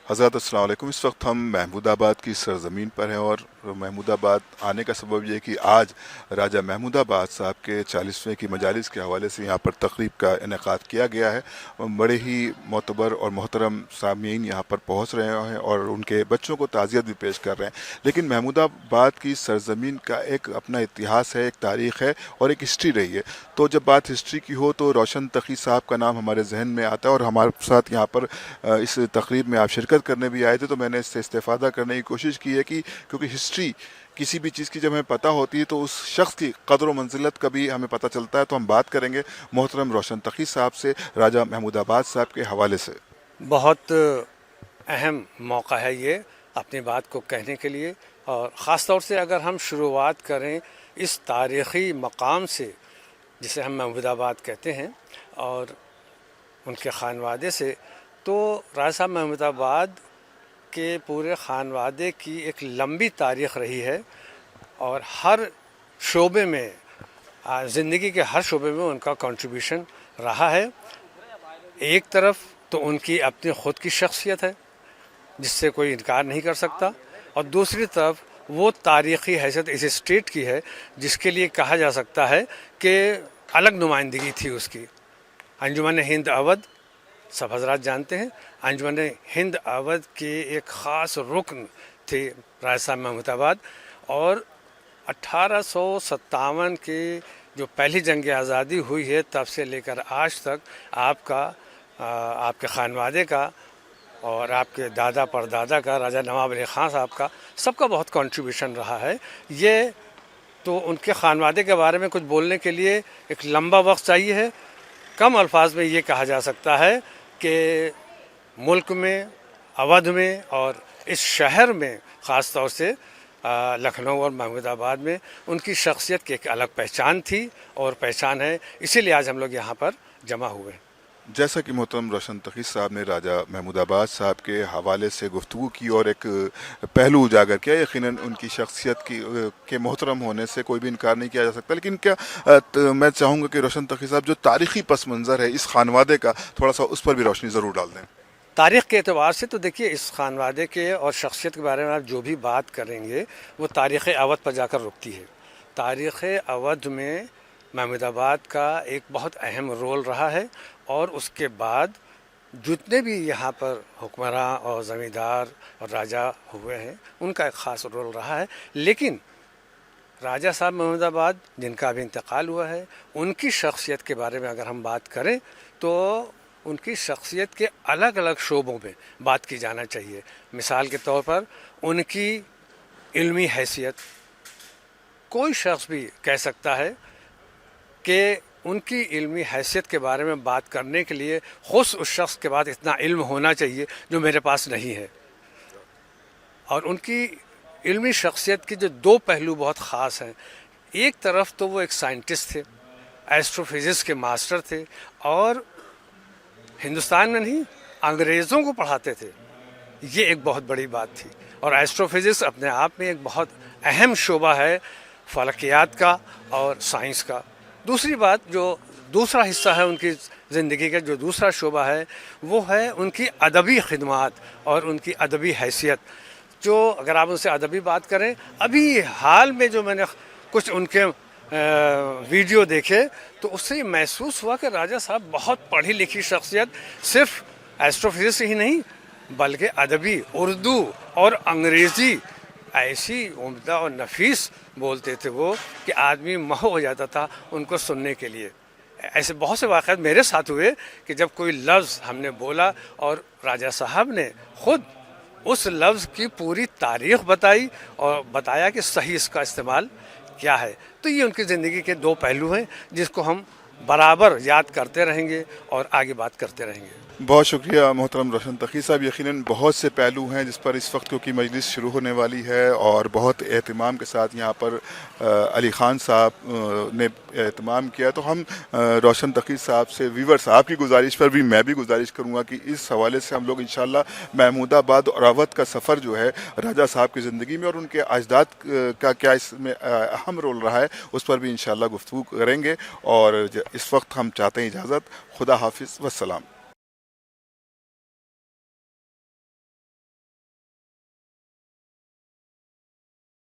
حضرات السلام علیکم۔ اس وقت ہم محمود آباد کی سرزمین پر ہیں، اور محمود آباد آنے کا سبب یہ کہ آج راجہ محمود آباد صاحب کے 40ویں کی مجالس کے حوالے سے یہاں پر تقریب کا انعقاد کیا گیا ہے۔ بڑے ہی معتبر اور محترم سامعین یہاں پر پہنچ رہے ہیں اور ان کے بچوں کو تعزیت بھی پیش کر رہے ہیں، لیکن محمود آباد کی سرزمین کا ایک اپنا اتہاس ہے، ایک تاریخ ہے اور ایک ہسٹری رہی ہے۔ تو جب بات ہسٹری کی ہو تو روشن تقی صاحب کا نام ہمارے ذہن میں آتا ہے، اور ہمارے ساتھ یہاں پر اس تقریب میں آپ شرکت کرنے بھی آئے تھے، تو میں نے اس سے استفادہ کرنے کی کوشش کی ہے کہ کیونکہ ہسٹری کسی بھی چیز کی جب ہمیں پتہ ہوتی ہے تو اس شخص کی قدر و منزلت کا بھی ہمیں پتہ چلتا ہے۔ تو ہم بات کریں گے محترم روشن تقی صاحب سے راجہ محمود آباد صاحب کے حوالے سے۔ بہت اہم موقع ہے یہ اپنی بات کو کہنے کے لیے، اور خاص طور سے اگر ہم شروعات کریں اس تاریخی مقام سے جسے ہم محمود آباد کہتے ہیں اور ان کے خانوادے سے، تو راجہ صاحب محمود آباد کے پورے خانوادے کی ایک لمبی تاریخ رہی ہے، اور ہر شعبے میں زندگی کے ہر شعبے میں ان کا کنٹریبیوشن رہا ہے۔ ایک طرف تو ان کی اپنی خود کی شخصیت ہے جس سے کوئی انکار نہیں کر سکتا، اور دوسری طرف وہ تاریخی حیثیت اس اسٹیٹ کی ہے جس کے لیے کہا جا سکتا ہے کہ الگ نمائندگی تھی اس کی۔ انجمن ہند اودھ سب حضرات جانتے ہیں، انجمن ہند اودھ کے ایک خاص رکن تھے راجہ صاحب محمود آباد، اور 1857 کے جو پہلی جنگ آزادی ہوئی ہے تب سے لے کر آج تک آپ کے خانوادے کا اور آپ کے دادا پردادا کا، راجہ نواب علی خان صاحب کا، سب کا بہت کنٹریبیوشن رہا ہے۔ یہ تو ان کے خانوادے کے بارے میں کچھ بولنے کے لیے ایک لمبا وقت چاہیے ہے۔ کم الفاظ میں یہ کہا جا سکتا ہے کہ ملک میں، اودھ میں اور اس شہر میں خاص طور سے لکھنؤ اور محمود آباد میں ان کی شخصیت کی ایک الگ پہچان تھی اور پہچان ہے، اسی لیے آج ہم لوگ یہاں پر جمع ہوئے ہیں۔ جیسا کہ محترم روشن تقی صاحب نے راجہ محمود آباد صاحب کے حوالے سے گفتگو کی اور ایک پہلو اجاگر کیا، یقیناً ان کی شخصیت کے محترم ہونے سے کوئی بھی انکار نہیں کیا جا سکتا، لیکن کیا میں چاہوں گا کہ روشن تقی صاحب جو تاریخی پس منظر ہے اس خانوادے کا، تھوڑا سا اس پر بھی روشنی ضرور ڈال دیں۔ تاریخ کے اعتبار سے تو دیکھیے، اس خانوادے کے اور شخصیت کے بارے میں آپ جو بھی بات کریں گے وہ تاریخ اودھ پر جا کر رکتی ہے۔ تاریخ اودھ میں محمود آباد کا ایک بہت اہم رول رہا ہے، اور اس کے بعد جتنے بھی یہاں پر حکمراں اور زمیندار اور راجہ ہوئے ہیں ان کا ایک خاص رول رہا ہے۔ لیکن راجہ صاحب محمود آباد جن کا ابھی انتقال ہوا ہے، ان کی شخصیت کے بارے میں اگر ہم بات کریں تو ان کی شخصیت کے الگ الگ شعبوں میں بات کی جانا چاہیے۔ مثال کے طور پر ان کی علمی حیثیت، کوئی شخص بھی کہہ سکتا ہے کہ ان کی علمی حیثیت کے بارے میں بات کرنے کے لیے خود اس شخص کے بعد اتنا علم ہونا چاہیے جو میرے پاس نہیں ہے۔ اور ان کی علمی شخصیت کے جو دو پہلو بہت خاص ہیں، ایک طرف تو وہ ایک سائنٹسٹ تھے، ایسٹرو فزکس کے ماسٹر تھے، اور ہندوستان میں نہیں انگریزوں کو پڑھاتے تھے، یہ ایک بہت بڑی بات تھی۔ اور ایسٹرو فزکس اپنے آپ میں ایک بہت اہم شعبہ ہے فلکیات کا اور سائنس کا۔ دوسری بات، جو دوسرا حصہ ہے ان کی زندگی کا، جو دوسرا شعبہ ہے، وہ ہے ان کی ادبی خدمات اور ان کی ادبی حیثیت۔ جو اگر آپ ان سے ادبی بات کریں، ابھی حال میں جو میں نے کچھ ان کے ویڈیو دیکھے تو اس سے یہ محسوس ہوا کہ راجہ صاحب بہت پڑھی لکھی شخصیت، صرف ایسٹرو فزکس ہی نہیں بلکہ ادبی اردو اور انگریزی ایسی عمدہ اور نفیس بولتے تھے وہ کہ آدمی محو ہو جاتا تھا ان کو سننے کے لیے۔ ایسے بہت سے واقعات میرے ساتھ ہوئے کہ جب کوئی لفظ ہم نے بولا اور راجہ صاحب نے خود اس لفظ کی پوری تاریخ بتائی اور بتایا کہ صحیح اس کا استعمال کیا ہے۔ تو یہ ان کی زندگی کے دو پہلو ہیں جس کو ہم برابر یاد کرتے رہیں گے اور آگے بات کرتے رہیں گے۔ بہت شکریہ محترم روشن تقی صاحب۔ یقیناً بہت سے پہلو ہیں جس پر اس وقت کیونکہ مجلس شروع ہونے والی ہے، اور بہت اہتمام کے ساتھ یہاں پر علی خان صاحب نے اہتمام کیا، تو ہم روشن تقی صاحب سے ویور صاحب کی گزارش پر بھی میں بھی گزارش کروں گا کہ اس حوالے سے ہم لوگ انشاءاللہ محمود آباد اور اودھ کا سفر جو ہے راجہ صاحب کی زندگی میں اور ان کے اجداد کا کیا اس میں اہم رول رہا ہے اس پر بھی انشاءاللہ گفتگو کریں گے۔ اور اس وقت ہم چاہتے ہیں اجازت۔ خدا حافظ، والسلام۔